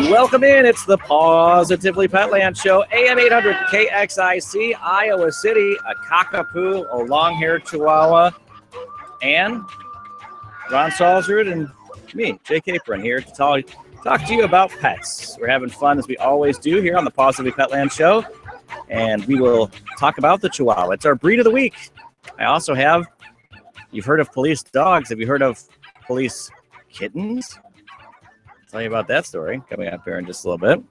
Welcome in. It's the PAWSitively Petland Show, AM 800 KXIC, Iowa City, a cockapoo, a long-haired Chihuahua, and Ron Salzrud and me, Jake Capron, here to talk to you about pets. We're having fun, as we always do, here on the PAWSitively Petland Show, and we will talk about the Chihuahua. It's our breed of the week. I also have, you've heard of police dogs. Have you heard of police kittens? I'll tell you about that story coming up here in just a little bit.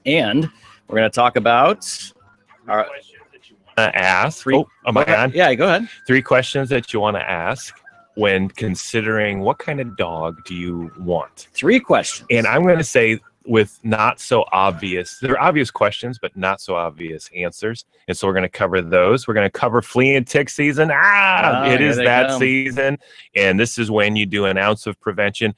And we're going to talk about our questions that you want to ask. Oh, am I on? Yeah, go ahead. 3 questions that you want to ask when considering what kind of dog do you want. 3 questions. And I'm going to say with not so obvious, they're obvious questions, but not so obvious answers. And so we're going to cover those. We're going to cover flea and tick season. It is that season. And this is when you do an ounce of prevention.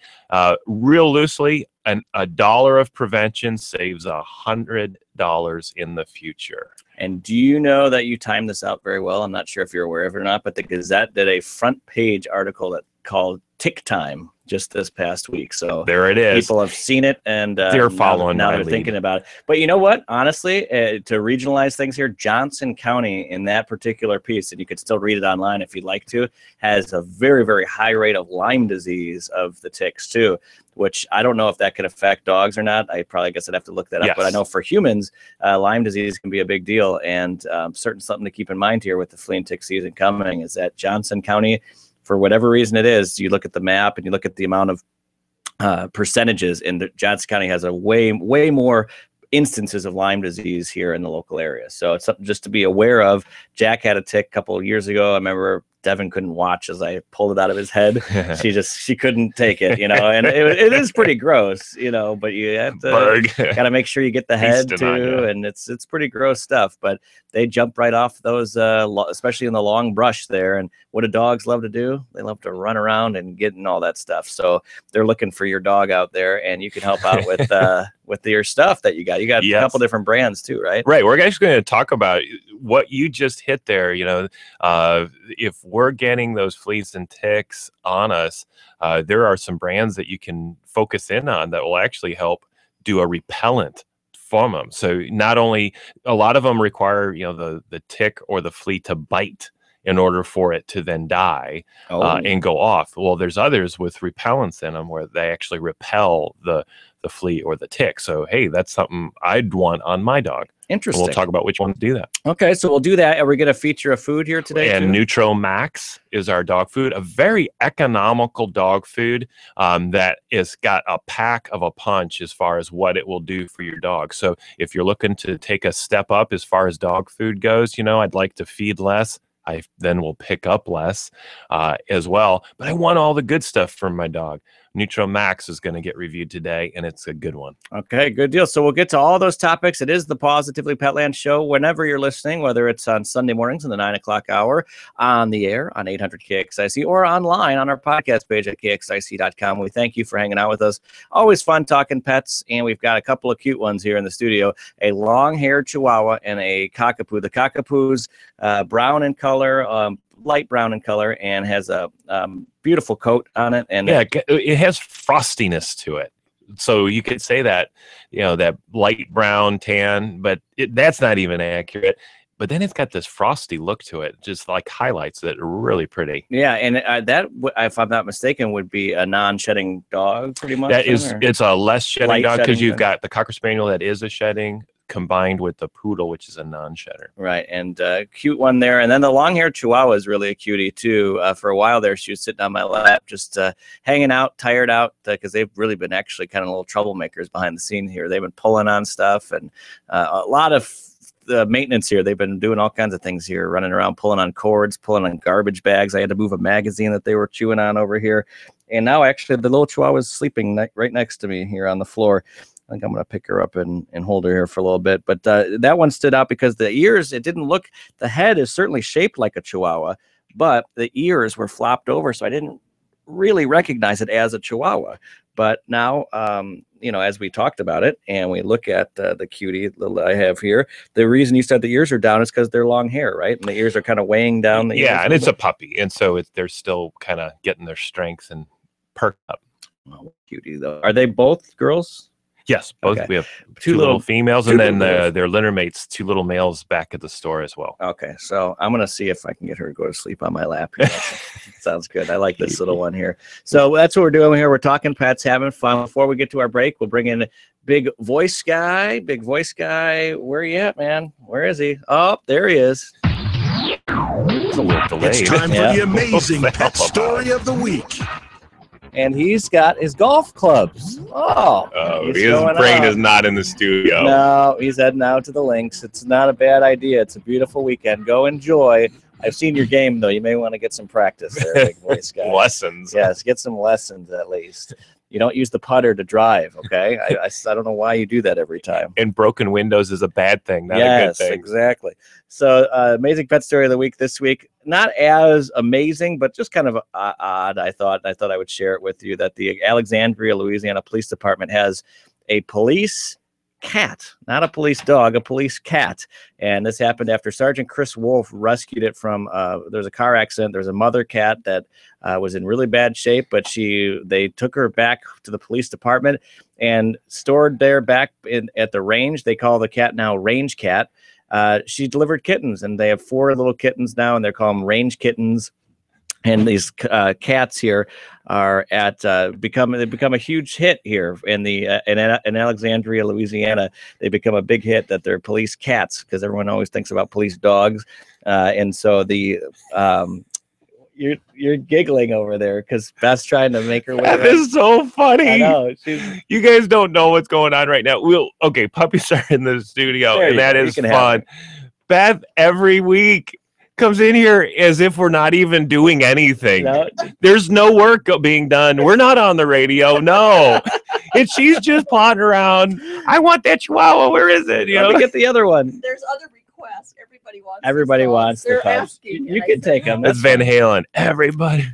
Real loosely, $1 of prevention saves $100 in the future. And do you know that you timed this out very well? I'm not sure if you're aware of it or not, but the Gazette did a front page article that called Tick Time just this past week. So there it is. People have seen it, and they're following now my they're lead. thinking about it. But you know what? Honestly, to regionalize things here, Johnson County in that particular piece, and you could still read it online if you'd like to, has a very, very high rate of Lyme disease of the ticks too, which I don't know if that could affect dogs or not. I guess I'd have to look that up. Yes. But I know for humans, Lyme disease can be a big deal. And certain something to keep in mind here with the flea and tick season coming is that Johnson County, for whatever reason it is, you look at the map and you look at the amount of percentages, and Johnson County has a way more instances of Lyme disease here in the local area. So it's something just to be aware of. Jack had a tick a couple of years ago. I remember Devin couldn't watch as I pulled it out of his head. She couldn't take it, and it is pretty gross, but you have to got to make sure you get the head too. And it's pretty gross stuff, but they jump right off those, especially in the long brush there. And what do dogs love to do? They love to run around and get in all that stuff. So they're looking for your dog out there, and you can help out with your stuff that you got. You got a couple different brands too, right? Right. We're actually going to talk about what you just hit there. If we're getting those fleas and ticks on us, there are some brands that you can focus in on that will actually help do a repellent from them. So not only, a lot of them require, the tick or the flea to bite in order for it to then die and go off. Well, there's others with repellents in them where they actually repel the flea or the tick. So, hey, that's something I'd want on my dog. Interesting. And we'll talk about which ones do that. Okay, so we'll do that. Are we going to feature a food here today? And Nutro MAX is our dog food, a very economical dog food that has got a pack of a punch as far as what it will do for your dog. So if you're looking to take a step up as far as dog food goes, I'd like to feed less. I then will pick up less as well. But I want all the good stuff from my dog. Nutro MAX is going to get reviewed today, and it's a good one. Okay, good deal. So we'll get to all those topics. It is the PAWSitively Petland Show whenever you're listening, whether it's on Sunday mornings in the 9 o'clock hour, on the air on 800 KXIC, or online on our podcast page at KXIC.com. We thank you for hanging out with us. Always fun talking pets, and we've got a couple of cute ones here in the studio, a long-haired Chihuahua and a cockapoo. The cockapoo's brown in color, light brown in color, and has a beautiful coat on it. And it has frostiness to it. So you could say that, that light brown tan, but that's not even accurate. But then it's got this frosty look to it, just like highlights it really pretty. Yeah, and that, if I'm not mistaken, would be a non-shedding dog, pretty much. It's a less shedding dog, because you've got the Cocker Spaniel that is a shedding, combined with the poodle, which is a non-shedder. Right, and cute one there. And then the long-haired Chihuahua is really a cutie too. For a while there, she was sitting on my lap, just hanging out, tired out, because they've really been actually kind of little troublemakers behind the scene here. They've been pulling on stuff, and a lot of the maintenance here. They've been doing all kinds of things here, running around, pulling on cords, pulling on garbage bags. I had to move a magazine that they were chewing on over here. And now actually the little Chihuahua is sleeping right next to me here on the floor. I think I'm going to pick her up and hold her here for a little bit. But that one stood out because the ears, it didn't look, the head is certainly shaped like a Chihuahua, but the ears were flopped over. So I didn't really recognize it as a Chihuahua. But now, as we talked about it, and we look at the cutie that I have here, the reason you said the ears are down is because they're long hair, right? And the ears are kind of weighing down the ears. Yeah, and it's a puppy, and so they're still kind of getting their strength and perked up. Oh, cutie though. Are they both girls? Yes, both. Okay. We have two little females, and then their litter mates, 2 little males back at the store as well. Okay, so I'm gonna see if I can get her to go to sleep on my lap here. Sounds good. I like this little one here. So that's what we're doing here. We're talking pets, having fun. Before we get to our break, we'll bring in Big Voice Guy. Big Voice Guy, where are you at, man? Where is he? Oh, there he is. It's a little delayed. It's time for the amazing pet story of the week. And he's got his golf clubs. Oh, his brain is not in the studio. No, he's heading out to the links. It's not a bad idea. It's a beautiful weekend. Go enjoy. I've seen your game, though. You may want to get some practice there, Big Voice Guy. Lessons. Yes, get some lessons at least. You don't use the putter to drive, okay? I don't know why you do that every time. And broken windows is a bad thing, not a good thing. Yes, exactly. So amazing pet story of the week this week. Not as amazing, but just kind of odd, I thought I would share it with you, that the Alexandria, Louisiana Police Department has a police cat, not a police dog, a police cat. And this happened after Sergeant Chris Wolf rescued it from there's a car accident. There's a mother cat that was in really bad shape, but they took her back to the police department and stored there back at the range. They call the cat now Range Cat. She delivered kittens, and they have 4 little kittens now, and they're called them Range Kittens. And these cats here are become a huge hit here in Alexandria, Louisiana. They become a big hit that they're police cats, because everyone always thinks about police dogs, and so you're giggling over there because Beth's trying to make her way. That is so funny. I know. You guys don't know what's going on right now. Puppies are in the studio, and that is fun. Beth every week comes in here as if we're not even doing anything. No. There's no work being done. We're not on the radio. No. And she's just plodding around. I want that Chihuahua. Where is it? Let me get the other one. There's other requests. Everybody wants They're the pups. asking. You can take them. That's Van Halen. Everybody.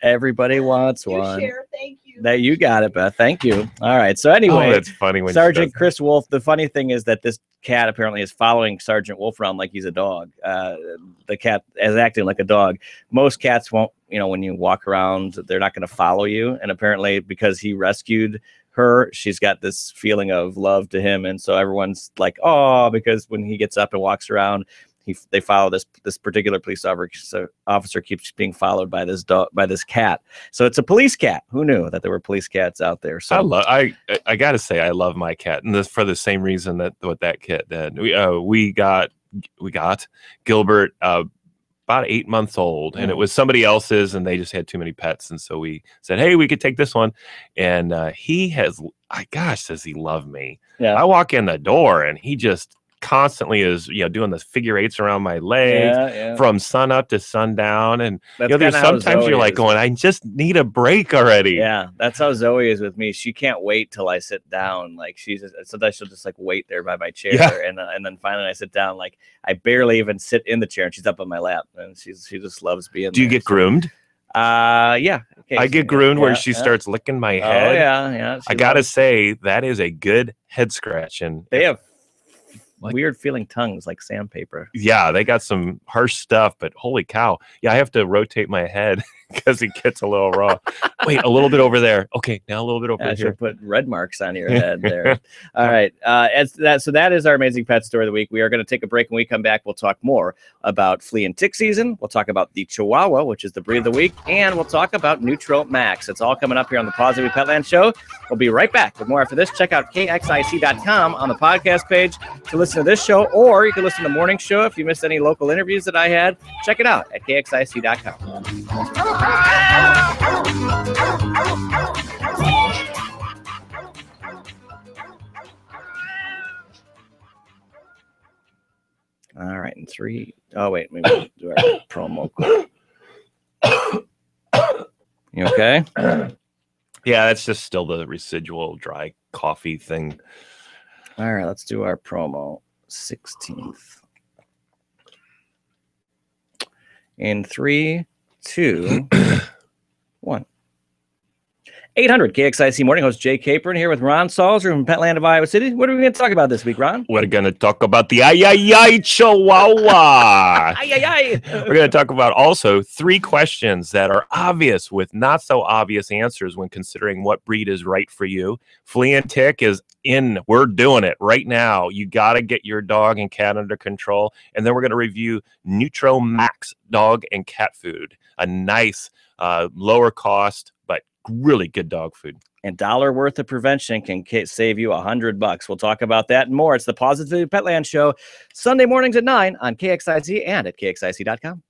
Everybody wants one. Share. Thank you. That you got it, Beth. Thank you. All right. So anyway, that's funny when Sergeant Chris Wolf. The funny thing is that this cat apparently is following Sergeant Wolf around like he's a dog. The cat is acting like a dog. Most cats won't. When you walk around, they're not going to follow you. And apparently, because he rescued her, she's got this feeling of love to him, and so everyone's like, oh, because when he gets up and walks around, they follow this particular police officer keeps being followed by this dog, by this cat. So it's a police cat. Who knew that there were police cats out there? So I gotta say I love my cat, and this for the same reason that cat did. We got Gilbert about 8 months old, and it was somebody else's, and they just had too many pets, and so we said, hey, we could take this one. And does he love me? Yeah. I walk in the door and he just constantly is doing the figure 8s around my legs from sun up to sundown, and there's sometimes you're like going, I just need a break already. Yeah, that's how Zoe is with me. She can't wait till I sit down. Like sometimes she'll just like wait there by my chair, and then finally I sit down. Like I barely even sit in the chair, and she's up on my lap, and she just loves being. Do you get groomed? Yeah. I get groomed where she starts licking my head. Oh yeah. I gotta say that is a good head scratch, and they have weird feeling tongues like sandpaper. Yeah, they got some harsh stuff, but holy cow. Yeah, I have to rotate my head because he gets a little raw. Wait, a little bit over there. Okay, now a little bit over here. Put red marks on your head there. All right. So that is our amazing pet story of the week. We are going to take a break. When we come back, we'll talk more about flea and tick season. We'll talk about the Chihuahua, which is the breed of the week, and we'll talk about Nutro MAX. It's all coming up here on the PAWSitively Petland Show. We'll be right back with more after this. Check out KXIC.com on the podcast page to listen to this show, or you can listen to the morning show if you missed any local interviews that I had. Check it out at KXIC.com. All right, in 3. Oh wait, maybe we'll do our promo code. You okay? Yeah, that's just still the residual dry coffee thing. All right, let's do our promo. 16th. In 3, 2, 1. 800 KXIC Morning Host Jay Capron here with Ron Salzer from Petland of Iowa City. What are we going to talk about this week, Ron? We're going to talk about the Chihuahua. We're going to talk about also 3 questions that are obvious with not so obvious answers when considering what breed is right for you. Flea and tick is in. We're doing it right now. You got to get your dog and cat under control. And then we're going to review Nutro MAX dog and cat food. A nice, lower cost, but really good dog food. And $1 worth of prevention can save you $100. We'll talk about that and more. It's the Positively Petland Show, Sunday mornings at 9 on KXIC and at KXIC.com.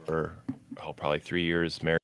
For probably 3 years married.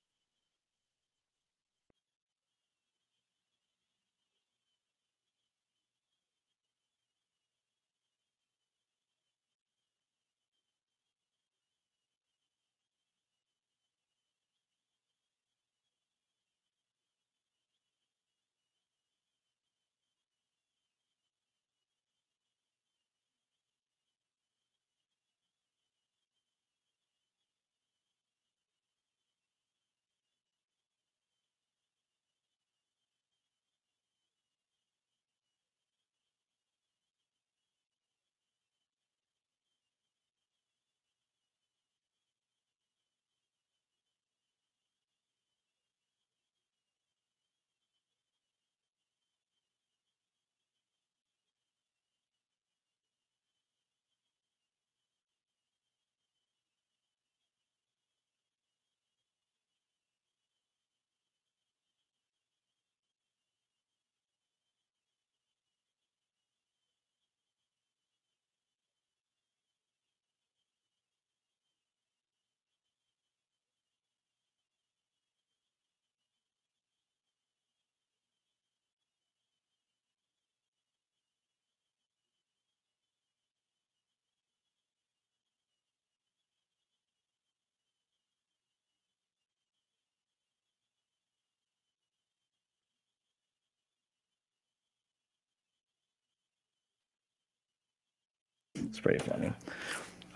It's pretty funny.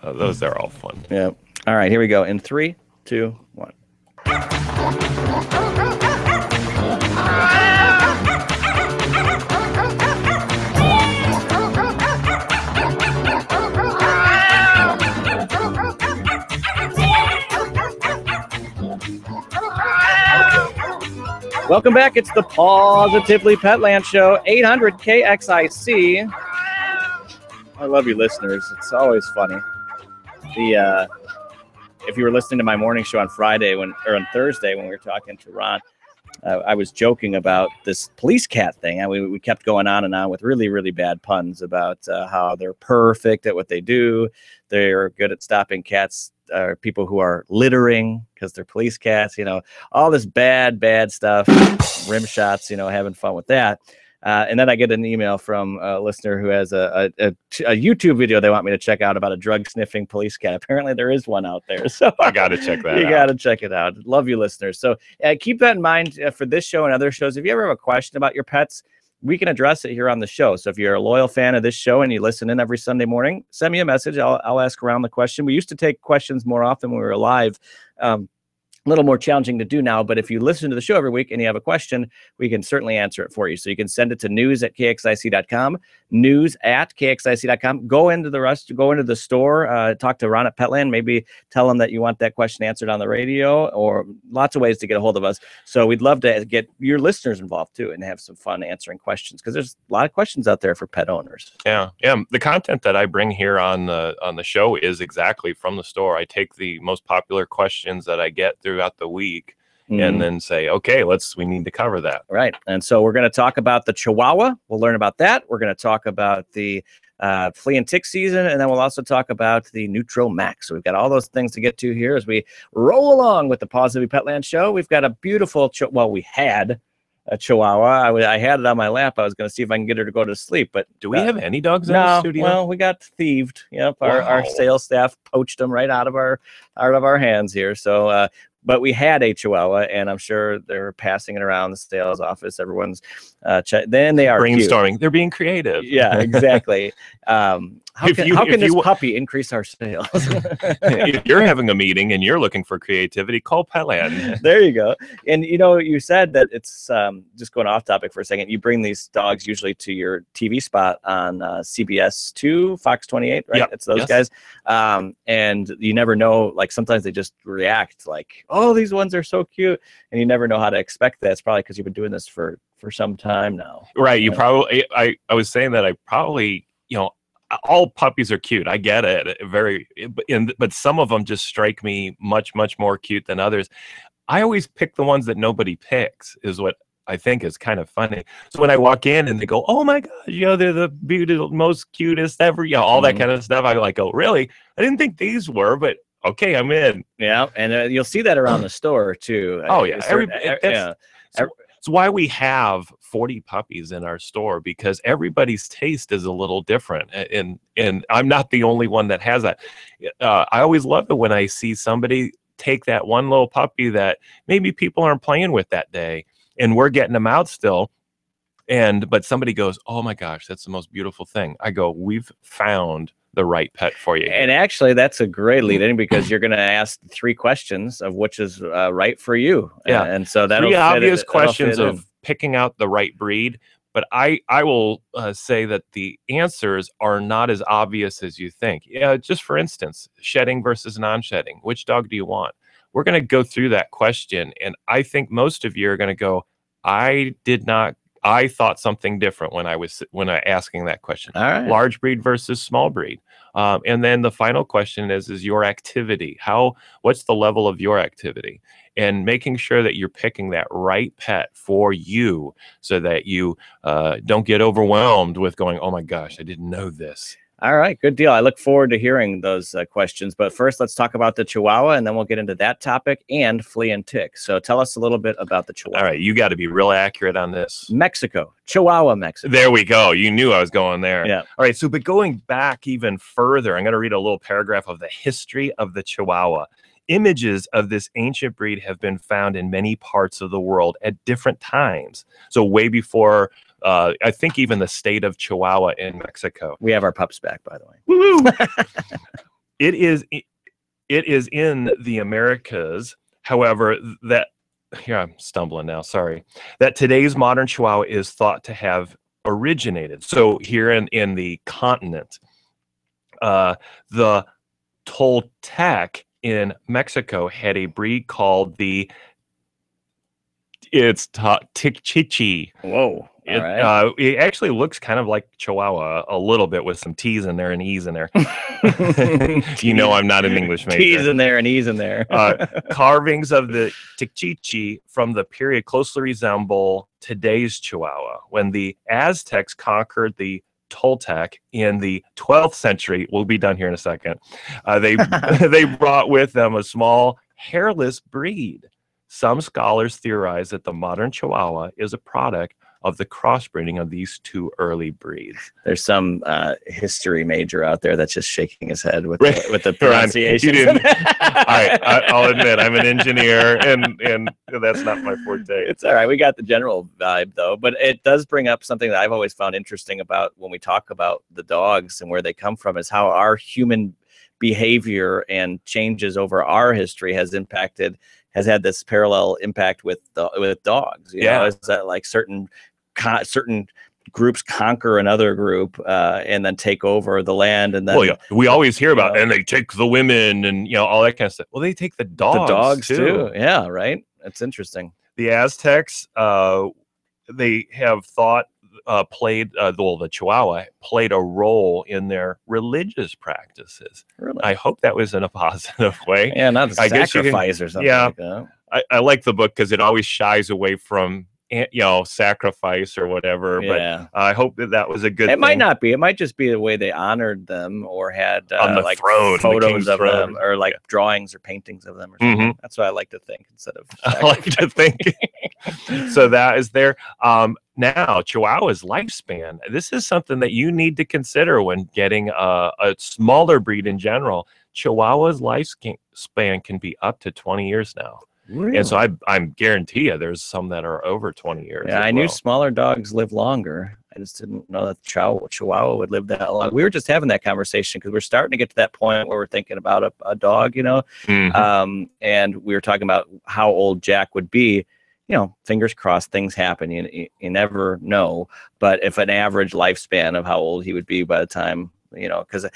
Those are all fun. Yeah. All right, here we go. In 3, 2, 1. Welcome back. It's the Positively Petland Show, 800 KXIC. I love you, listeners. It's always funny. If you were listening to my morning show on Friday or on Thursday when we were talking to Ron, I was joking about this police cat thing. And we kept going on and on with really, really bad puns about how they're perfect at what they do. They're good at stopping cats, people who are littering because they're police cats, all this bad stuff, rim shots, having fun with that. And then I get an email from a listener who has a YouTube video they want me to check out about a drug sniffing police cat. Apparently there is one out there. So I got to check that out. You got to check it out. Love you, listeners. So keep that in mind for this show and other shows. If you ever have a question about your pets, we can address it here on the show. So if you're a loyal fan of this show and you listen in every Sunday morning, send me a message. I'll ask around the question. We used to take questions more often when we were live. A little more challenging to do now, but if you listen to the show every week and you have a question, we can certainly answer it for you. So you can send it to news@kxic.com, news@kxic.com. Go into the store, talk to Ron at Petland, maybe tell them that you want that question answered on the radio, or lots of ways to get a hold of us. So we'd love to get your listeners involved too and have some fun answering questions, because there's a lot of questions out there for pet owners. Yeah. The content that I bring here on the show is exactly from the store. I take the most popular questions that I get throughout the week and then say, okay, we need to cover that. Right. And so we're going to talk about the Chihuahua. We'll learn about that. We're going to talk about the flea and tick season, and then we'll also talk about the Nutro MAX. So we've got all those things to get to here as we roll along with the Positively Petland Show. We've got a beautiful, we had a Chihuahua. I had it on my lap. I was going to see if I can get her to go to sleep, but Do we have any dogs in the no. studio? Well, we got thieved. Yep, our Wow. sales staff poached them right out of our hands here. So, but we had a Chihuahua, and I'm sure they're passing it around the sales office. Everyone's then they are brainstorming. cute. They're being creative. Yeah, exactly. How can this puppy increase our sales? If you're having a meeting and you're looking for creativity, call Petland. There you go. And you said that it's just going off topic for a second. You bring these dogs usually to your TV spot on CBS 2, Fox 28, right? Yep. It's those guys. And you never know. Like sometimes they just react like, "Oh, these ones are so cute," and you never know how to expect that. It's probably because you've been doing this for some time now. Right. You probably. I was saying that I probably all puppies are cute. I get it. But some of them just strike me much more cute than others. I always pick the ones that nobody picks, is what I think is kind of funny. So when I walk in and they go, "Oh my gosh, they're the beautiful, most cutest ever," all that kind of stuff, I like, "Oh, really? I didn't think these were, but okay, I'm in." Yeah, and you'll see that around the store too. Oh yeah, It's why we have 40 puppies in our store, because everybody's taste is a little different, and I'm not the only one that has that. I always love it when I see somebody take that one little puppy that maybe people aren't playing with that day, and we're getting them out still, but somebody goes, "Oh my gosh, that's the most beautiful thing." I go, "We've found the right pet for you." And actually, that's a great lead in, because you're going to ask 3 questions of which is right for you. Yeah, and so that'll 3 fit obvious that'll questions fit of in. picking out the right breed. But I will say that the answers are not as obvious as you think. Yeah, just for instance, shedding versus non-shedding. Which dog do you want? We're going to go through that question, and I think most of you are going to go, I thought something different when I asking that question. All right. Large breed versus small breed. And then the final question is your activity. What's the level of your activity? And making sure that you're picking that right pet for you, so that you don't get overwhelmed with going, "Oh my gosh, I didn't know this." All right, good deal. I look forward to hearing those questions. But first, let's talk about the Chihuahua, and then we'll get into that topic and flea and tick. So tell us a little bit about the Chihuahua. All right, you got to be real accurate on this. Mexico, Chihuahua, Mexico. There we go. You knew I was going there. Yeah. All right, but going back even further, I'm going to read a little paragraph of the history of the Chihuahua. Images of this ancient breed have been found in many parts of the world at different times. So way before, I think, even the state of Chihuahua in Mexico. We have our pups back, by the way. Woo-hoo! It is in the Americas. However, here I'm stumbling now. Sorry. That today's modern Chihuahua is thought to have originated. So here in the continent, the Toltec in Mexico had a breed called Tikchichi. Whoa. All right. It actually looks kind of like Chihuahua a little bit, with some T's in there and E's in there. I'm not an English major. T's in there and E's in there. Carvings of the Tikchichi from the period closely resemble today's Chihuahua. When the Aztecs conquered the Toltec in the 12th century, we'll be done here in a second, they brought with them a small hairless breed. Some scholars theorize that the modern Chihuahua is a product of the crossbreeding of these 2 early breeds. There's some history major out there that's just shaking his head with the pronunciation. I'll admit I'm an engineer, and that's not my forte. It's all right. We got the general vibe though, but it does bring up something that I've always found interesting about when we talk about the dogs and where they come from, is how our human behavior and changes over our history has had this parallel impact with dogs. You know, is that like certain groups conquer another group and then take over the land, and then we always hear about and they take the women and all that kind of stuff. Well, they take the dogs too. Yeah, right. That's interesting. The Aztecs, they have thought the Chihuahua played a role in their religious practices. Really? I hope that was in a positive way. Yeah, not a sacrifice or something like that. I like the book because it always shies away from sacrifice or whatever. Yeah. But I hope that was a good thing. It might not be. It might just be the way they honored them or had On the like throne, the photos king's of throne. them or like drawings or paintings of them or something. That's what I like to think instead of I like to think. So that is there. Now, Chihuahua's lifespan. This is something that you need to consider when getting a smaller breed in general. Chihuahua's lifespan can be up to 20 years now. Really? And so I'm guarantee you there's some that are over 20 years. Yeah, as I knew well. smaller dogs live longer. I just didn't know that Chihuahua would live that long. We were just having that conversation because we're starting to get to that point where we're thinking about a dog, and we were talking about how old Jack would be. Fingers crossed, things happen. You never know. But if an average lifespan of how old he would be by the time, because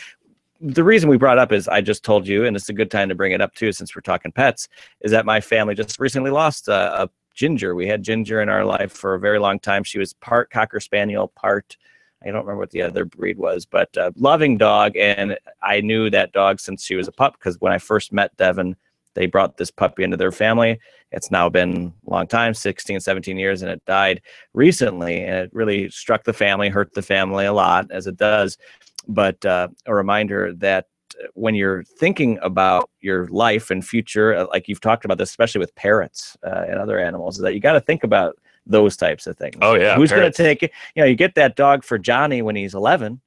the reason we brought up is I just told you, and it's a good time to bring it up too, since we're talking pets, is that my family just recently lost a Ginger. We had Ginger in our life for a very long time. She was part Cocker Spaniel, part, I don't remember what the other breed was, but loving dog. And I knew that dog since she was a pup, because when I first met Devin, they brought this puppy into their family. It's now been a long time, 16, 17 years, and it died recently. And it really struck the family, hurt the family a lot, as it does. But a reminder that when you're thinking about your life and future, like you've talked about this, especially with parrots and other animals, is that you got to think about those types of things. Oh, yeah. Who's going to take it? You get that dog for Johnny when he's 11.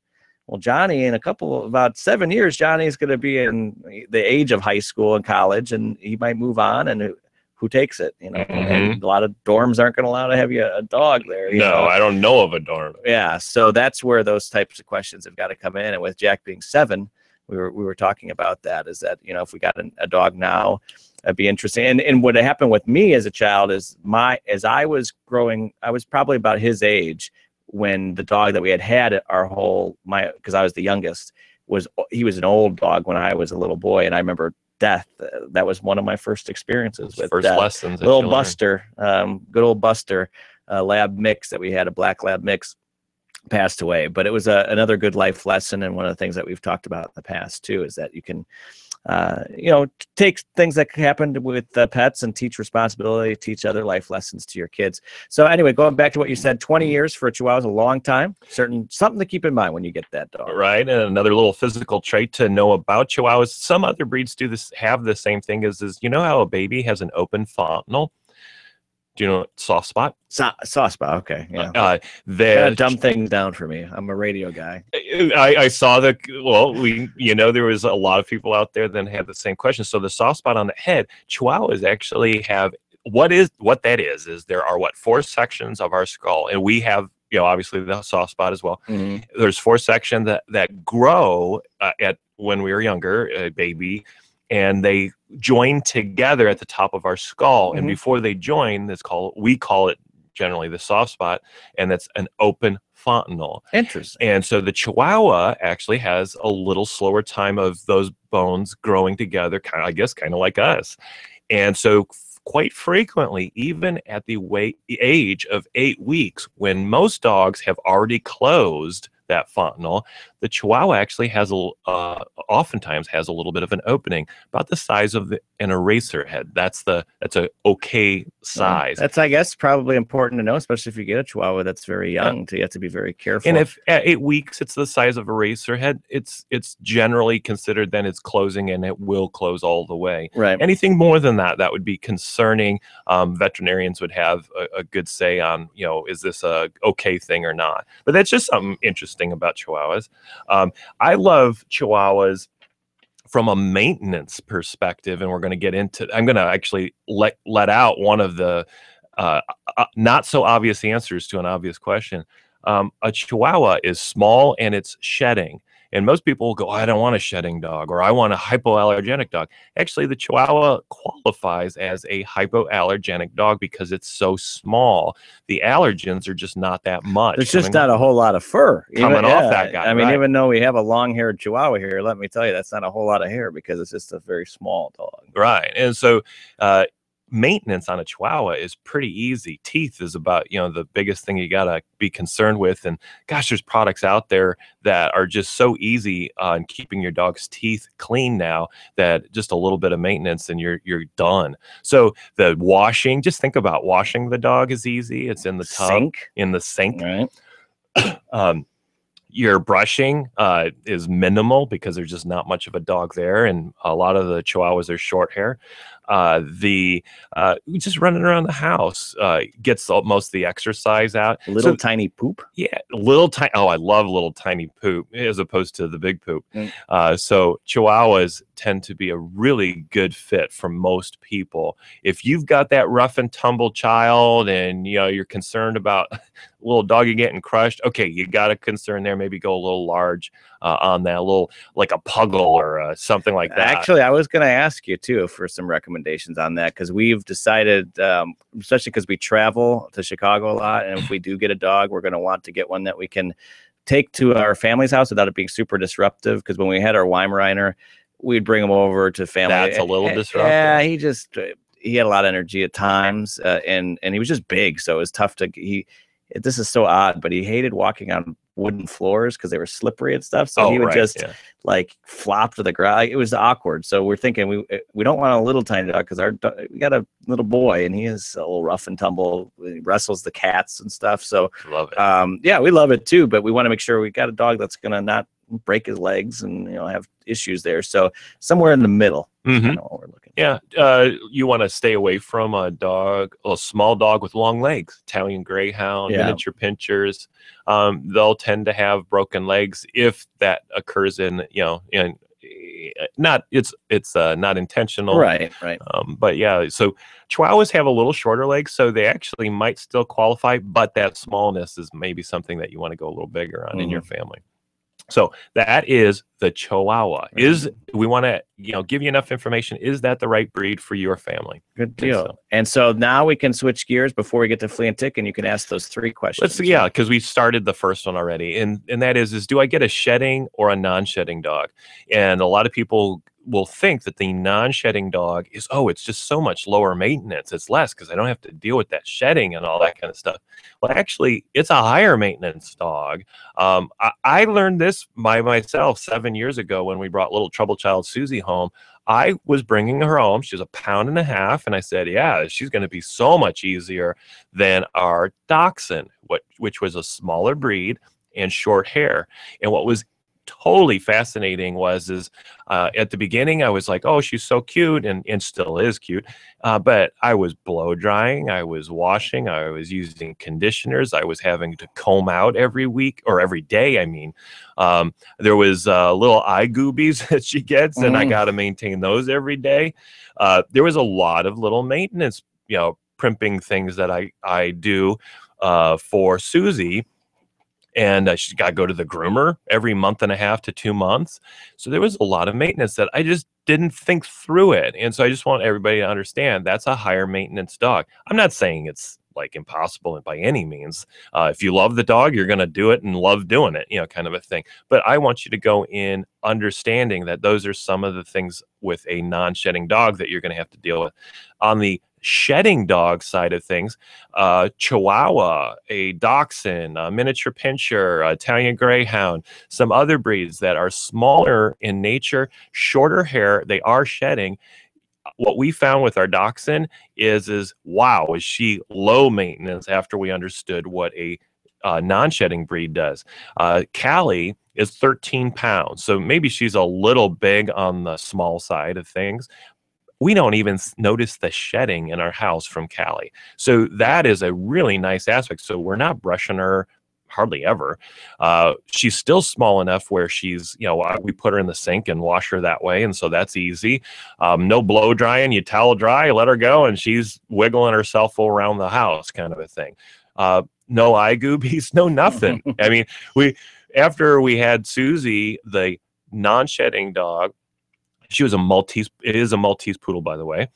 Well, Johnny, in about 7 years, Johnny's going to be in the age of high school and college, and he might move on. And who takes it? And a lot of dorms aren't going to allow to have a dog there. I don't know of a dorm. Yeah, so that's where those types of questions have got to come in. And with Jack being 7, we were talking about that. Is that if we got a dog now, it'd be interesting. And what happened with me as a child is as I was growing, I was probably about his age when the dog that we had because I was the youngest, he was an old dog when I was a little boy, and I remember death. That was one of my first experiences with first death. Lessons. Little Buster, good old Buster, lab mix that we had, a black lab mix, passed away. But it was another good life lesson, and one of the things that we've talked about in the past too is that you can take things that happened with pets and teach responsibility, teach other life lessons to your kids. So anyway, going back to what you said, 20 years for a Chihuahua is a long time. Something to keep in mind when you get that dog. Right. And another little physical trait to know about Chihuahuas. Some other breeds have the same thing is how a baby has an open fontanel? Do you know what soft spot? Soft spot. Okay. Yeah. Kind of dumb things down for me. I'm a radio guy. I saw there was a lot of people out there that had the same question. So the soft spot on the head, Chihuahuas actually have what that is there are 4 sections of our skull, and we have obviously the soft spot as well. There's 4 sections that grow when we were younger, a baby, and they join together at the top of our skull. And before they join, we call it generally the soft spot, and that's an open fontanel. Interesting. And so the Chihuahua actually has a little slower time of those bones growing together, kind of like us. And so quite frequently, even at the age of 8 weeks, when most dogs have already closed that fontanel, the Chihuahua actually oftentimes has a little bit of an opening, about the size of an eraser head. That's a okay size. That's, I guess, probably important to know, especially if you get a Chihuahua that's very young. You have to be very careful. And if at 8 weeks it's the size of a eraser head, it's generally considered then it's closing, and it will close all the way. Right. Anything more than that would be concerning. Veterinarians would have a good say on, is this a okay thing or not? But that's just something interesting about Chihuahuas. I love Chihuahuas from a maintenance perspective, and I'm going to actually let out one of the not so obvious answers to an obvious question. A Chihuahua is small and it's shedding. And most people will go, I don't want a shedding dog, or I want a hypoallergenic dog. Actually, the Chihuahua qualifies as a hypoallergenic dog because it's so small. The allergens are just not that much. There's just not a whole lot of fur coming off that guy. I mean, even though we have a long-haired Chihuahua here, let me tell you, that's not a whole lot of hair because it's just a very small dog. Right. And so maintenance on a Chihuahua is pretty easy. Teeth is about, the biggest thing you got to be concerned with. And gosh, there's products out there that are just so easy on keeping your dog's teeth clean now that just a little bit of maintenance and you're done. So the washing, just think about washing the dog is easy. It's in the tub, in the sink. Right. Your brushing is minimal because there's just not much of a dog there, and a lot of the Chihuahuas are short hair. Just running around the house gets most of the exercise out. Little tiny poop. Yeah, little tiny. Oh, I love little tiny poop as opposed to the big poop. So Chihuahuas tend to be a really good fit for most people. If you've got that rough and tumble child, and you're concerned about little doggy getting crushed, okay, you got a concern there. Maybe go a little large on that, a little like a puggle or something like that. Actually, I was going to ask you too for some recommendations on that, because we've decided, especially because we travel to Chicago a lot, and if we do get a dog, we're going to want to get one that we can take to our family's house without it being super disruptive. Because when we had our Weimaraner, we'd bring him over to family. That's a little disruptive. Yeah, he had a lot of energy at times, and he was just big, so it was tough to this is so odd, but he hated walking on wooden floors because they were slippery and stuff. So he would like flop to the ground. It was awkward. So we're thinking we don't want a little tiny dog because we got a little boy and he is a little rough and tumble. He wrestles the cats and stuff. So love it. Yeah, we love it too, but we want to make sure we got a dog that's gonna not break his legs and have issues there. So somewhere in the middle is kind of what we're looking for. Yeah, you want to stay away from a small dog with long legs, Italian Greyhound, miniature pinchers. They'll tend to have broken legs if that occurs in not intentional. Right. But yeah, so Chihuahuas have a little shorter legs, so they actually might still qualify, but that smallness is maybe something that you want to go a little bigger on in your family. So that is the Chihuahua. We want to, give you enough information. Is that the right breed for your family? Good deal. So. And so now we can switch gears before we get to flea and tick, and you can ask those 3 questions. Because we started the first one already, and that is do I get a shedding or a non-shedding dog? And a lot of people will think that the non-shedding dog is, it's just so much lower maintenance. It's less because I don't have to deal with that shedding and all that kind of stuff. Well, actually, it's a higher maintenance dog. I learned this by myself 7 years ago when we brought little trouble child Susie home. I was bringing her home. She was 1.5 pounds. And I said, yeah, she's going to be so much easier than our Dachshund, which was a smaller breed and short hair. And what was totally fascinating was at the beginning I was like, oh, she's so cute, and still is cute, but I was blow drying, I was washing, I was using conditioners, I was having to comb out every week or every day. I mean, there was little eye goobies that she gets, and I got to maintain those every day. There was a lot of little maintenance, primping things that I do for Susie. And she's got to go to the groomer every 1.5 to 2 months. So there was a lot of maintenance that I just didn't think through it. And so I just want everybody to understand that's a higher maintenance dog. I'm not saying it's like impossible by any means. If you love the dog, you're going to do it and love doing it, kind of a thing. But I want you to go in understanding that those are some of the things with a non-shedding dog that you're going to have to deal with. On the shedding dog side of things, Chihuahua, a Dachshund, a miniature pinscher, Italian Greyhound, some other breeds that are smaller in nature, shorter hair, they are shedding. What we found with our Dachshund is wow, is she low maintenance after we understood what a non-shedding breed does. Callie is 13 pounds, so maybe she's a little big on the small side of things. We don't even notice the shedding in our house from Callie. So that is a really nice aspect. So we're not brushing her hardly ever. She's still small enough where she's, we put her in the sink and wash her that way. And so that's easy. No blow drying, you towel dry, let her go, and she's wiggling herself around the house kind of a thing. No eye goobies, no nothing. I mean, after we had Susie, the non-shedding dog, she was a Maltese. It is a Maltese poodle, by the way.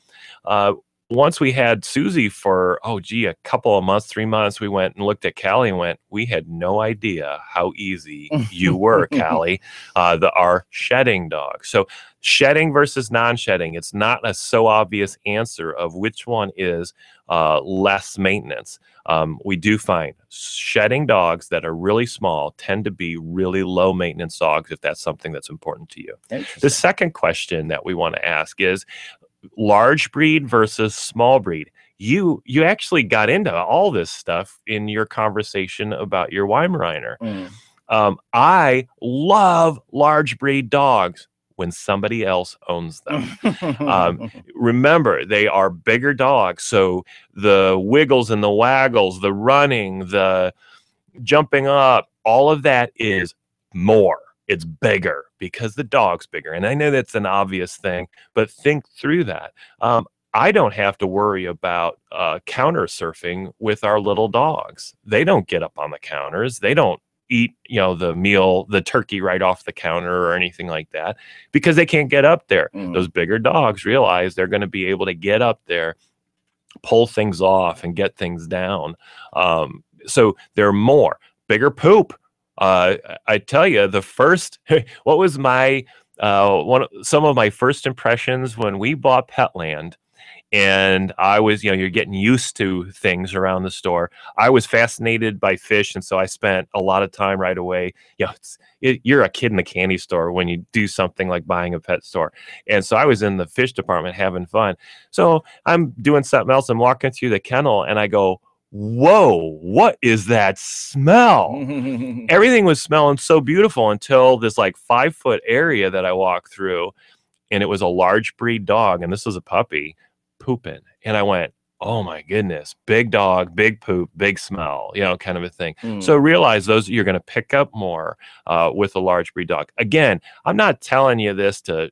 once we had Susie for, a couple of months, 3 months, we went and looked at Callie and went, we had no idea how easy you were, Callie, our shedding dog. So shedding versus non-shedding, it's not a so obvious answer of which one is less maintenance. We do find shedding dogs that are really small tend to be really low maintenance dogs if that's something that's important to you. The second question that we want to ask is large breed versus small breed. You actually got into all this stuff in your conversation about your Weimaraner. I love large breed dogs when somebody else owns them. Remember, they are bigger dogs. So the wiggles and the waggles, the running, the jumping up, all of that is more. It's bigger because the dog's bigger. And I know that's an obvious thing, but think through that. I don't have to worry about counter surfing with our little dogs. They don't get up on the counters. They don't eat, the turkey right off the counter or anything like that because they can't get up there. Those bigger dogs realize they're going to be able to get up there, pull things off and get things down. So they're more bigger poop. I tell you, the first, what was my, some of my first impressions when we bought Petland, and I was, you're getting used to things around the store. I was fascinated by fish, and so I spent a lot of time right away. You're a kid in the candy store when you do something like buying a pet store. And so I was in the fish department having fun. So I'm doing something else. I'm walking through the kennel, and I go, whoa, what is that smell? Everything was smelling so beautiful until this like 5-foot area that I walked through, and it was a large breed dog, and this was a puppy pooping. And I went, oh my goodness, big dog, big poop, big smell, kind of a thing. So realize those you're going to pick up more with a large breed dog. Again, I'm not telling you this to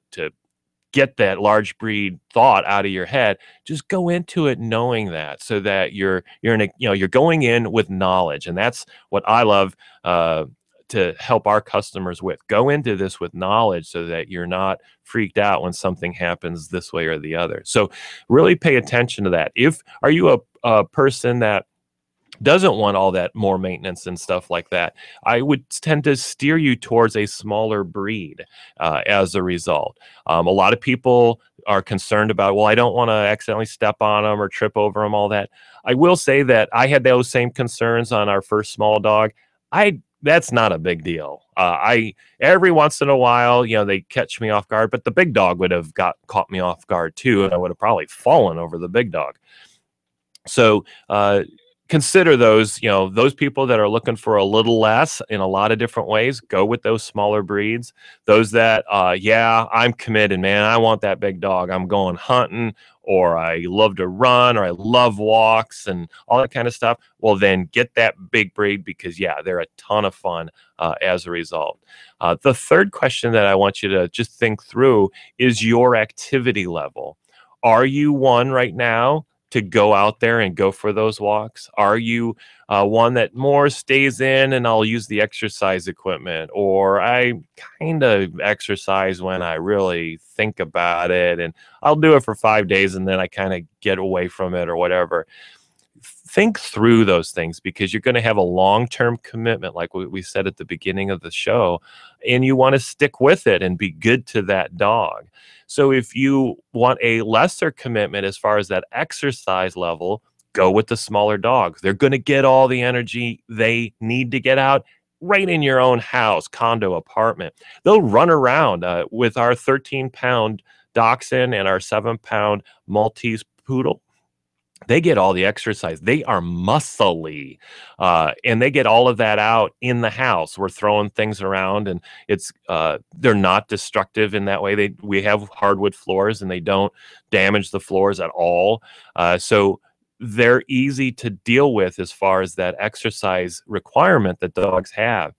get that large breed thought out of your head. Just go into it knowing that, so that you're going in with knowledge. And that's what I love to help our customers with. Go into this with knowledge so that you're not freaked out when something happens this way or the other. So really pay attention to that. Are you a person that doesn't want all that more maintenance and stuff like that, I would tend to steer you towards a smaller breed as a result. A lot of people are concerned about, well, I don't want to accidentally step on them or trip over them, all that. I will say that I had those same concerns on our first small dog. That's not a big deal. Every once in a while, they catch me off guard, but the big dog would have caught me off guard too, and I would have probably fallen over the big dog. So consider those people that are looking for a little less in a lot of different ways. Go with those smaller breeds. Those that, I'm committed, man. I want that big dog. I'm going hunting, or I love to run, or I love walks and all that kind of stuff. Well, then get that big breed because, they're a ton of fun as a result. The third question that I want you to just think through is your activity level. Are you one right now to go out there and go for those walks? Are you one that more stays in and I'll use the exercise equipment, or I kind of exercise when I really think about it and I'll do it for 5 days and then I kind of get away from it or whatever? Think through those things, because you're going to have a long-term commitment, like we said at the beginning of the show, and you want to stick with it and be good to that dog. So if you want a lesser commitment as far as that exercise level, go with the smaller dogs. They're going to get all the energy they need to get out right in your own house, condo, apartment. They'll run around with our 13-pound Dachshund and our 7-pound Maltese Poodle. They get all the exercise. They are muscly, and they get all of that out in the house. We're throwing things around, and they're not destructive in that way. We have hardwood floors, and they don't damage the floors at all. So they're easy to deal with as far as that exercise requirement that dogs have.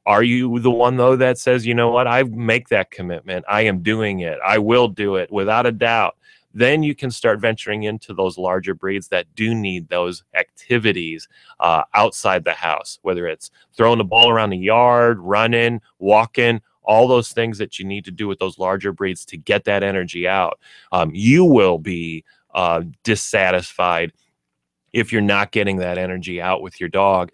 Are you the one, though, that says, you know what, I make that commitment. I am doing it. I will do it without a doubt. Then you can start venturing into those larger breeds that do need those activities outside the house, whether it's throwing the ball around the yard, running, walking, all those things that you need to do with those larger breeds to get that energy out. You will be dissatisfied if you're not getting that energy out with your dog,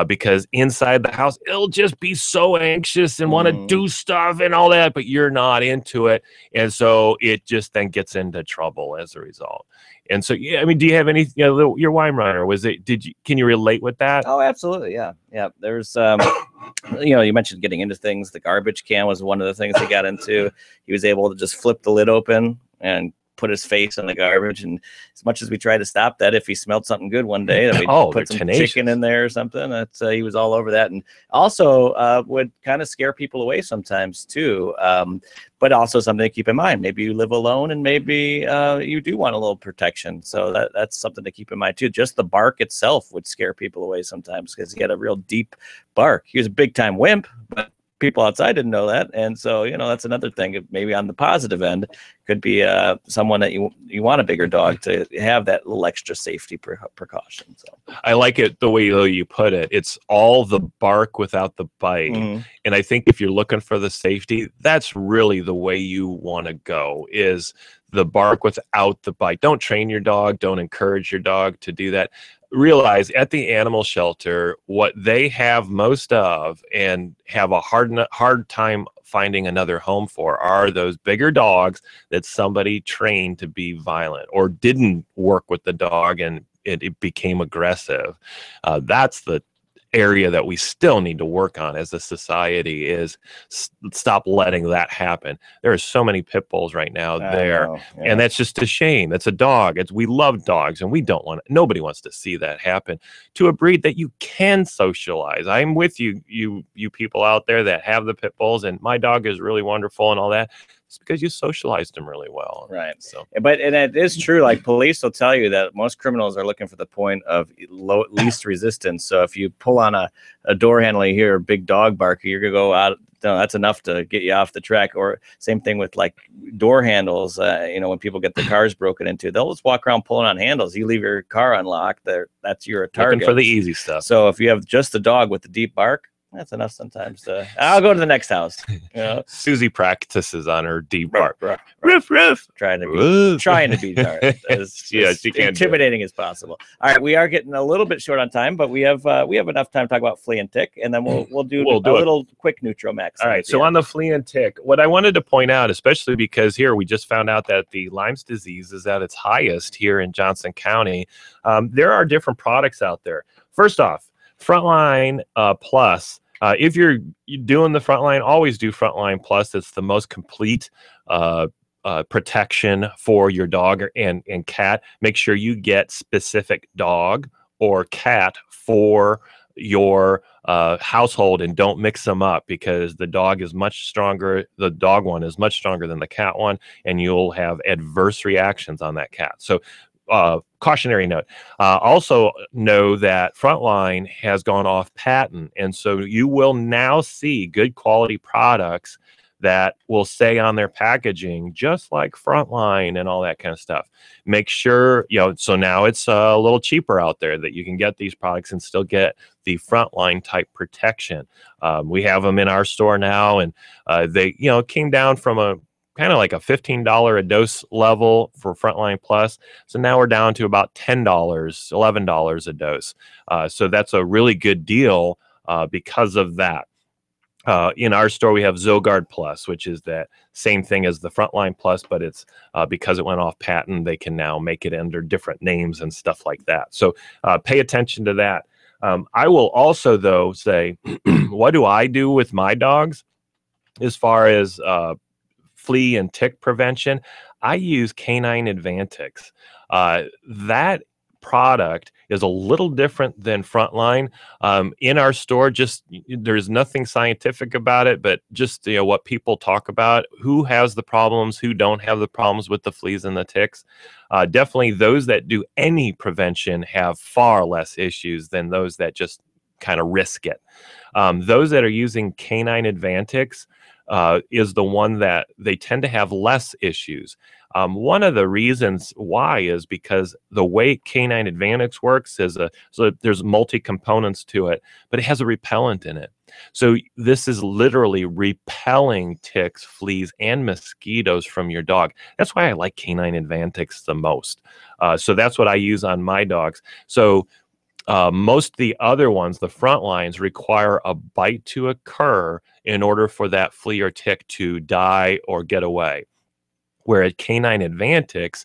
because inside the house, it'll just be so anxious and want to do stuff and all that, but you're not into it. And so it just then gets into trouble as a result. And so, yeah, I mean, do you have any, your Weimaraner, can you relate with that? Oh, absolutely. Yeah. Yeah. There's, you mentioned getting into things. The garbage can was one of the things he got into. He was able to just flip the lid open and put his face in the garbage, and as much as we tried to stop that, if he smelled something good one day, that we'd put some chicken in there or something, that's he was all over that. And also would kind of scare people away sometimes too, but also something to keep in mind. Maybe you live alone, and maybe you do want a little protection, so that's something to keep in mind too. Just the bark itself would scare people away sometimes, because he had a real deep bark. He was a big time wimp, but people outside didn't know that. And so, that's another thing. Maybe on the positive end, could be someone that you want a bigger dog to have that little extra safety precaution. So I like it the way you put it. It's all the bark without the bite. And I think if you're looking for the safety, that's really the way you want to go, is the bark without the bite. Don't train your dog. Don't encourage your dog to do that. Realize at the animal shelter, what they have most of and have a hard time finding another home for are those bigger dogs that somebody trained to be violent, or didn't work with the dog and it became aggressive. That's the area that we still need to work on as a society, is stop letting that happen. There are so many pit bulls right now there, and that's just a shame. It's a dog. We love dogs, and nobody wants to see that happen to a breed that you can socialize. I'm with you people out there that have the pit bulls, and my dog is really wonderful and all that. It's because you socialized them really well. Right. So, and it is true. Like, police will tell you that most criminals are looking for the point of least resistance. So if you pull on a door handle, you hear a big dog bark, you're going to go out. That's enough to get you off the track. Or same thing with like door handles. When people get their cars broken into, they'll just walk around pulling on handles. You leave your car unlocked, that's your target. Looking for the easy stuff. So if you have just the dog with the deep bark, that's enough sometimes. I'll go to the next house. Susie practices on her deep bark. Riff, riff. Trying to be as intimidating as possible. All right, we are getting a little bit short on time, but we have enough time to talk about flea and tick, and then we'll do a little quick Nutro MAX. All right, so on the flea and tick, what I wanted to point out, especially because here we just found out that the Lyme's disease is at its highest here in Johnson County. There are different products out there. First off, Frontline Plus. If you're doing the Frontline, always do Frontline Plus. It's the most complete protection for your dog and cat. Make sure you get specific dog or cat for your household, and don't mix them up, because the dog is much stronger. The dog one is much stronger than the cat one, and you'll have adverse reactions on that cat. So cautionary note. Also know that Frontline has gone off patent, and so you will now see good quality products that will say on their packaging, just like Frontline and all that kind of stuff. Make sure, so now it's a little cheaper out there that you can get these products and still get the Frontline type protection. We have them in our store now, and they, came down from a kind of like a $15 a dose level for Frontline Plus. So now we're down to about $10, $11 a dose. So that's a really good deal because of that. In our store, we have Zogard Plus, which is that same thing as the Frontline Plus, but it's because it went off patent, they can now make it under different names and stuff like that. So pay attention to that. I will also, though, say, what do I do with my dogs as far as flea and tick prevention? I use Canine Advantix. That product is a little different than Frontline. In our store, there's nothing scientific about it, but just what people talk about, who has the problems, who don't have the problems with the fleas and the ticks. Definitely those that do any prevention have far less issues than those that just kind of risk it. Those that are using Canine Advantix, is the one that they tend to have less issues. One of the reasons why is because the way Canine Advantix works is so there's multi-components to it, but it has a repellent in it. So this is literally repelling ticks, fleas, and mosquitoes from your dog. That's why I like Canine Advantix the most. So that's what I use on my dogs. So most of the other ones, the front lines, require a bite to occur in order for that flea or tick to die or get away. Where at Canine Advantix,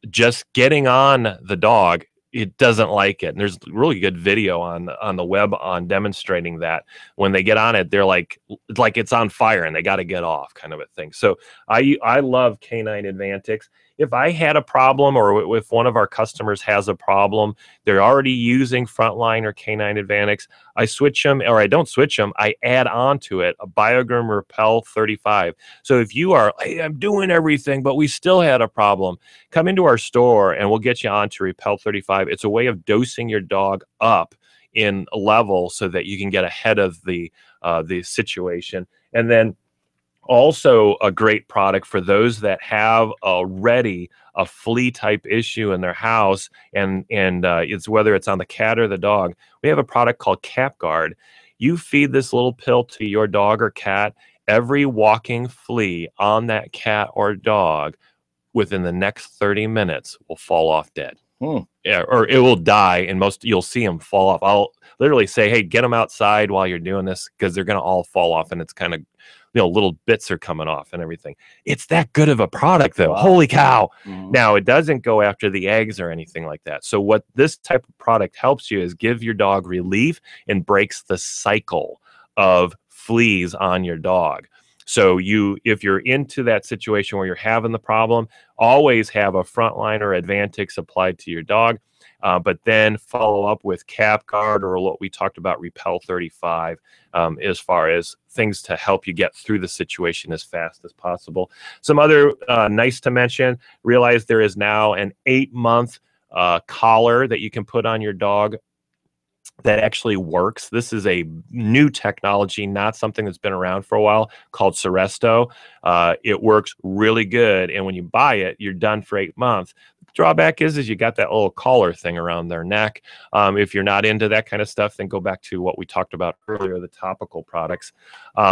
just getting on the dog, it doesn't like it. And there's really good video on the web on demonstrating that. When they get on it, they're like it's on fire and they got to get off, kind of a thing. So I love Canine Advantix. If I had a problem, or if one of our customers has a problem, they're already using Frontline or Canine Advantix, I switch them, or I don't switch them, I add on to it a Biogrim Repel 35. So if you are, hey, I'm doing everything, but we still had a problem, come into our store and we'll get you on to Repel 35. It's a way of dosing your dog up in a level so that you can get ahead of the situation. And then also a great product for those that have already a flea type issue in their house, and it's whether it's on the cat or the dog. We have a product called Cap Guard. You feed this little pill to your dog or cat, every walking flea on that cat or dog within the next 30 minutes will fall off dead. Yeah, or it will die, and you'll see them fall off. I'll literally say, hey, get them outside while you're doing this, because they're going to all fall off, and it's kind of, little bits are coming off and everything. It's that good of a product, though. Wow. Holy cow. Now, it doesn't go after the eggs or anything like that. So what this type of product helps you is give your dog relief and breaks the cycle of fleas on your dog. So if you're into that situation where you're having the problem, always have a Frontline or Advantix applied to your dog, but then follow up with Cap Guard or what we talked about, Repel 35, as far as things to help you get through the situation as fast as possible. Some other nice to mention, realize there is now an 8-month collar that you can put on your dog that actually works. This is a new technology, not something that's been around for a while, called Seresto. It works really good, and when you buy it, you're done for 8 months. The drawback is you got that little collar thing around their neck. If you're not into that kind of stuff, then go back to what we talked about earlier, the topical products.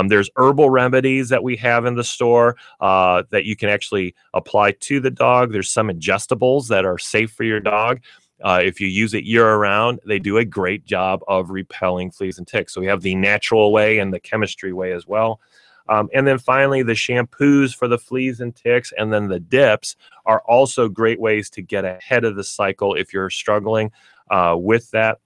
There's herbal remedies that we have in the store that you can actually apply to the dog. There's some adjustables that are safe for your dog. If you use it year-round, they do a great job of repelling fleas and ticks. So we have the natural way and the chemistry way as well. And then finally, the shampoos for the fleas and ticks, and then the dips are also great ways to get ahead of the cycle if you're struggling with that.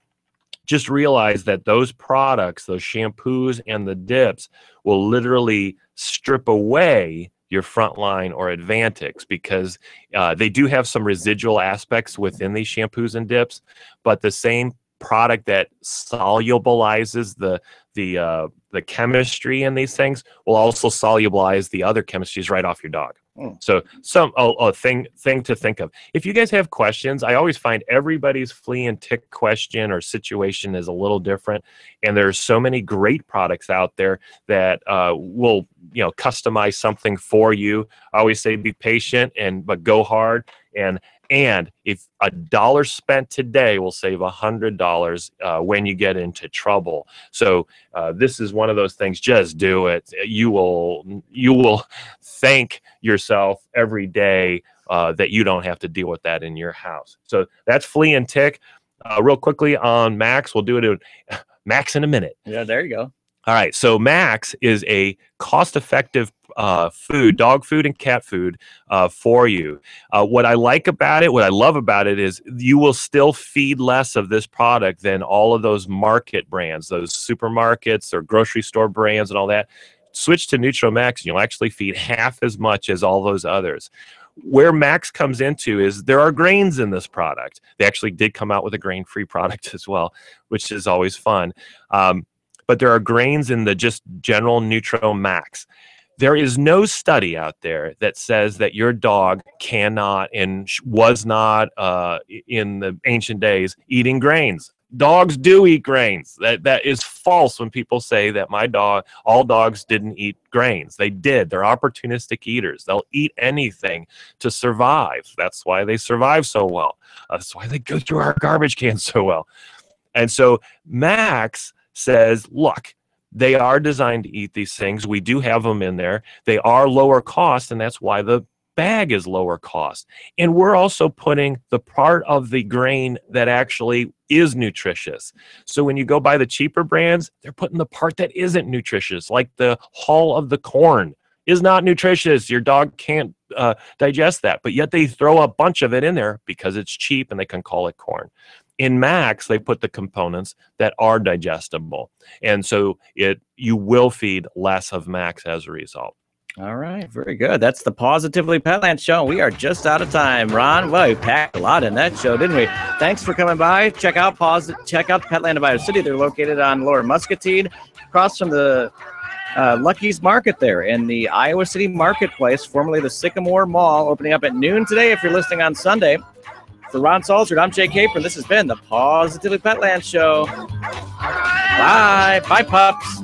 Just realize that those products, those shampoos and the dips, will literally strip away your Frontline or Advantix, because they do have some residual aspects within these shampoos and dips, but the same product that solubilizes the chemistry in these things will also solubilize the other chemistries right off your dog. So a thing to think of. If you guys have questions, I always find everybody's flea and tick question or situation is a little different, and there's so many great products out there that will customize something for you. I always say be patient but go hard, and if $1 spent today will save $100 when you get into trouble. So this is one of those things. Just do it. You will thank yourself every day that you don't have to deal with that in your house. So that's flea and tick. Real quickly on Max, we'll do it in Max in a minute. Yeah, there you go. All right, so Max is a cost-effective food, dog food and cat food for you. What I like about it, what I love about it, is you will still feed less of this product than all of those market brands, those supermarkets or grocery store brands and all that. Switch to Nutro MAX, and you'll actually feed half as much as all those others. Where Max comes into is there are grains in this product. They actually did come out with a grain-free product as well, which is always fun. But there are grains in the just general Nutro MAX. There is no study out there that says that your dog cannot and was not in the ancient days eating grains. Dogs do eat grains. That is false when people say that all dogs didn't eat grains. They did. They're opportunistic eaters. They'll eat anything to survive. That's why they survive so well. That's why they go through our garbage cans so well. And so Max says, look, they are designed to eat these things. We do have them in there. They are lower cost, and that's why the bag is lower cost. And we're also putting the part of the grain that actually is nutritious. So when you go buy the cheaper brands, they're putting the part that isn't nutritious, like the hull of the corn is not nutritious. Your dog can't digest that, but yet they throw a bunch of it in there because it's cheap and they can call it corn. In Max, they put the components that are digestible. And so you will feed less of Max as a result. All right, very good. That's the Positively Petland show. We are just out of time. Ron, well, we packed a lot in that show, didn't we? Thanks for coming by. Check out Petland of Iowa City. They're located on Lower Muscatine, across from the Lucky's Market there in the Iowa City Marketplace, formerly the Sycamore Mall, opening up at noon today if you're listening on Sunday. For Ron Salzard, I'm Jay Capron. This has been the Positively Petland show. Bye. Bye, pups.